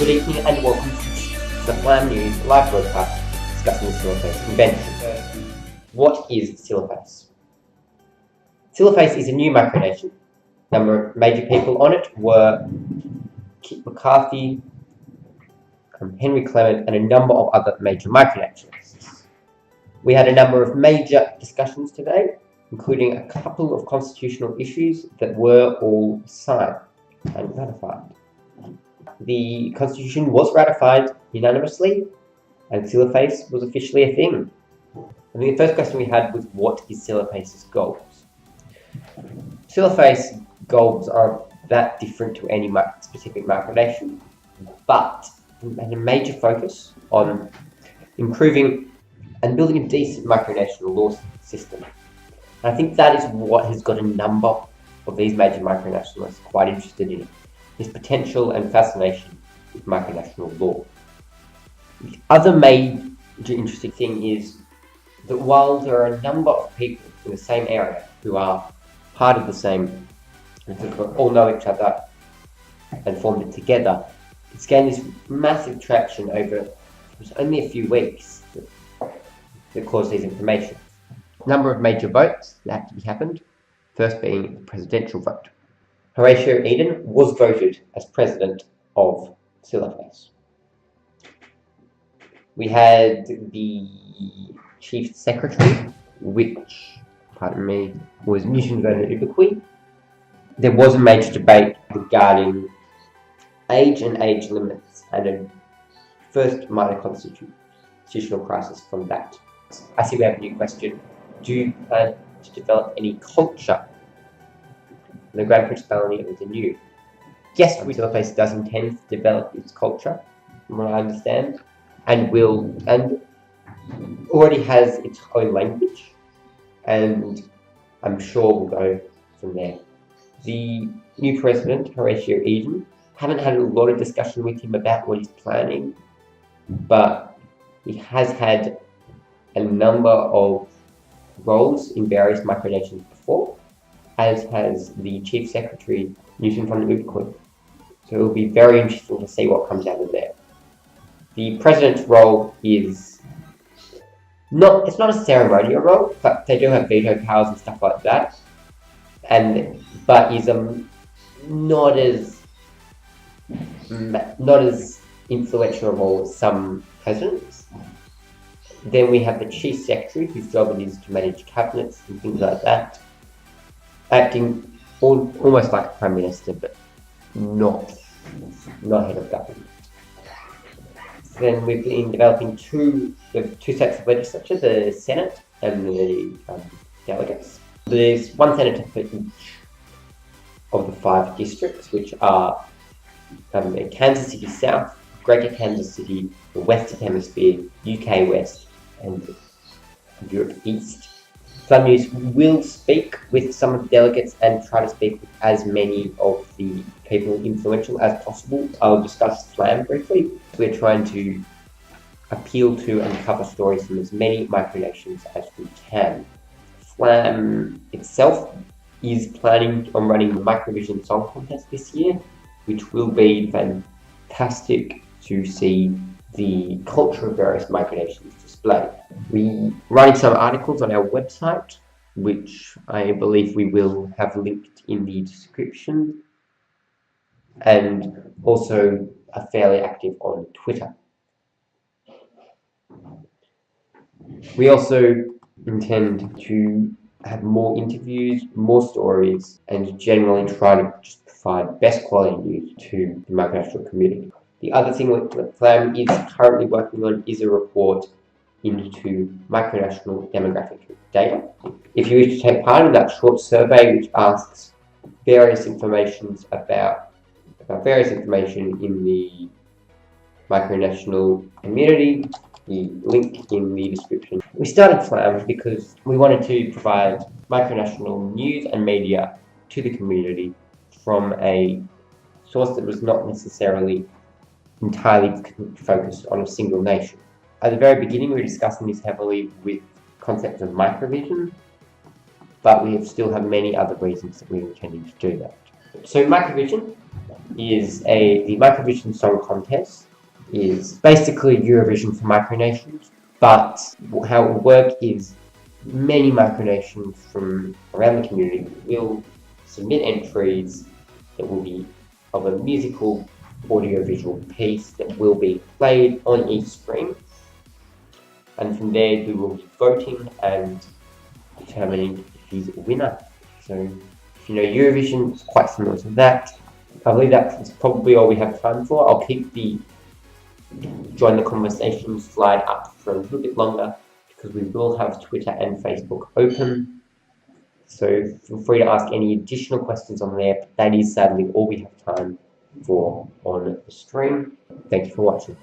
Good evening and welcome to the FLAMN News live broadcast discussing the Silofais Convention. What is Silofais? Silofais is a new micronation. A number of major people on it were Kit McCarthy, Henry Clement, and a number of other major micronationalists. We had a number of major discussions today, including a couple of constitutional issues that were all signed and ratified. The Constitution was ratified unanimously, and Silofais was officially a thing. I think the first question we had was, what is Silofais' goals? Silofais' goals aren't that different to any specific micronation, but had a major focus on improving and building a decent micronational law system. And I think that is what has got a number of these major micronationalists quite interested in it. His potential and fascination with micronational law. The other major interesting thing is that while there are a number of people in the same area who are part of the same, and who all know each other and formed it together, it's gained this massive traction over only a few weeks that caused these information. A number of major votes that actually happened, first being the presidential vote. Horatio Eden was voted as president of Silofais. We had the chief secretary, which, pardon me, was Newton Vernon Ubiqui. There was a major debate regarding age and age limits and a first minor constitutional crisis from that. I see we have a new question. Do you plan to develop any culture? The Grand Principality of the New. Yes, Silofais does intend to develop its culture, from what I understand, and already has its own language, and I'm sure we'll go from there. The new president, Horatio Eden, haven't had a lot of discussion with him about what he's planning, but he has had a number of roles in various micronations before, as has the Chief Secretary, Newton Vernon Ubiqui. So it will be very interesting to see what comes out of there. The President's role is it's not a ceremonial role, but they do have veto powers and stuff like that. But is not as influential a role as some presidents. Then we have the Chief Secretary, whose job it is to manage cabinets and things like that, acting almost like a Prime Minister, but not head of government. Then we've been developing two sets of legislature, the Senate and the delegates. There's one senator for each of the 5 districts, which are Kansas City South, Greater Kansas City, the Western Hemisphere, UK West, and Europe East. FLAMN News will speak with some of the delegates and try to speak with as many of the people influential as possible. I'll discuss FLAMN briefly. We're trying to appeal to and cover stories from as many micronations as we can. FLAMN itself is planning on running the Microvision Song Contest this year, which will be fantastic to see the culture of various micronations displayed. We're writing some articles on our website, which I believe we will have linked in the description, and also are fairly active on Twitter. We also intend to have more interviews, more stories, and generally try to just provide best quality news to the micronational community. The other thing that FLAMN is currently working on is a report into micronational demographic data. If you wish to take part in that short survey, which asks various information about various information in the micronational community, the link in the description. We started FLAMN because we wanted to provide micronational news and media to the community from a source that was not necessarily entirely focused on a single nation. At the very beginning, we were discussing this heavily with concepts of microvision, but we still have many other reasons that we're intending to do that. So microvision is the Microvision Song Contest. Is basically Eurovision for micronations, but how it will work is many micronations from around the community will submit entries that will be of a musical audio-visual piece that will be played on each stream, and from there we will be voting and determining who's a winner. So if you know Eurovision, it's quite similar to that. I believe that's probably all we have time for. I'll keep the join the conversation slide up for a little bit longer because we will have Twitter and Facebook open. So feel free to ask any additional questions on there. But that is sadly all we have time for on the stream. Thank you for watching.